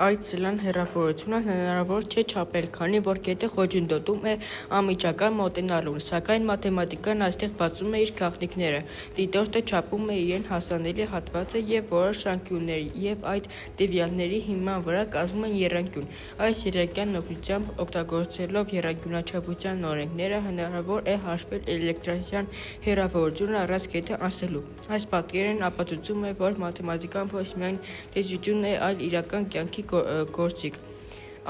այդ սլան հեռավորությունը հնարավոր չէ չափել, քանի որ կետը խոչընդոտում է անմիջական մոտենալուն, սակայն մաթեմատիկան այստեղ բացում է իր գաղտնիքները, դիտորդը չափում է իրեն հասանելի հատվածը և որոշ անկյուններ և այդ դեվիանտների հիման վրա կազմում են եռանկյուն։ Այս եռանկյան օգնությամբ օգտագործելով եռանկյունաչափության օրենքները հնարավոր է հաշվել էլեկտրական հեռավորությունը առանց կետը անցնելու։ Այս պատկերն ապացուցում է, որ մաթեմատիկան ոչ միայն տեսություն է, այլ իրական կյանքի գործիք։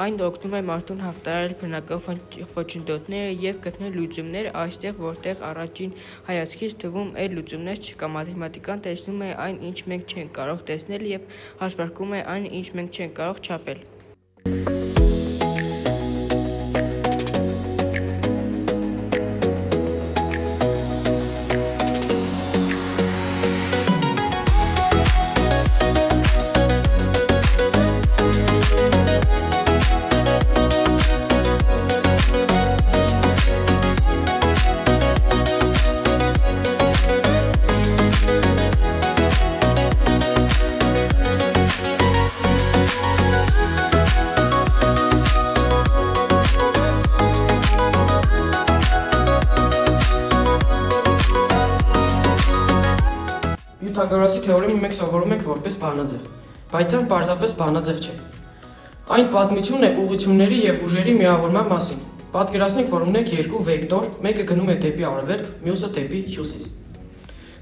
Այն օգնում է մարդուն հաղթահարել բնական խոչընդոտները և գտնել լուծումներ այստեղ, որտեղ առաջին հայացքից թվում է լուծումներ չկա։ Մաթեմատիկան տեսնում է այն, ինչ մենք չենք կարող տեսնել և հաշվարկում է այն, ինչ մենք չենք կարող չափել։ Պյութագորասի թեորեմը մենք սովորում ենք որպես բանաձև, բայց այն պարզապես բանաձև չէ։ Այն պատմություն է ուղղությունների և ուժերի միավորման մասին։ Պատկերացնենք, որ ունենք երկու վեկտոր, մեկը գնում է դեպի արևելք, մյուսը դեպի հյուսիս։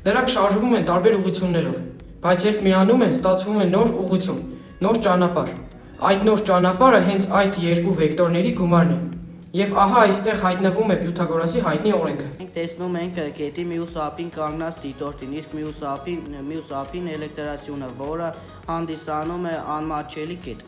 Նրանք շարժվում են տարբեր ուղղություններով, բայց երբ միանում են, ստացվում է նոր ուղղություն, նոր ճանապարհ։ Այդ նոր ճանապարհը հենց այդ երկու վեկտորների գումարն է։ Եվ ահա այստեղ հայտնվում է Պյութագորասի հայտնի օրենքը։ Մենք տեսնում ենք կետի մյուս ափին կանգնած դիտորդին, իսկ մյուս ափին էլեկտրասյունը, որը հանդիսանում է անմատչելի կետ։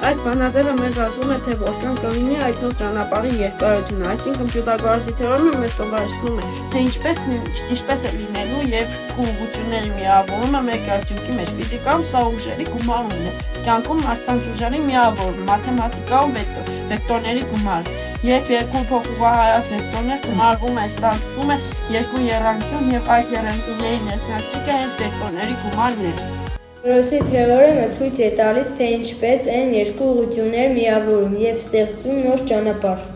Այս բանաձևը մեզ ասում է, թե որքան կլինի այդ նոր ճանապարհի երկարությունը, այսինքն Պյութագորասի թեորեմը մեզ սովորեցնում է, թե ինչպես է լինելու երկու ուղղությունների միավորումը մեկ արդյունքի մեջ։ Ֆիզիկայում սա ուժերի գումարումն է, կյանքում մարդկանց ուժերի միավորումը, մաթեմատիկայում վեկտորների գումարը։ Երբ երկու փոխուղղահայաց վեկտորներ գումարվում են, ստացվում է երկու եռանկյուն և այդ եռանկյունների ներկայացիկը հենց վեկտորների գումարն է։ Պյութագորասի թեորեմը ցույց է տալիս, թե ինչպես են երկու ուղղություններ միավորում և ստեղծում նոր ճանապարհ։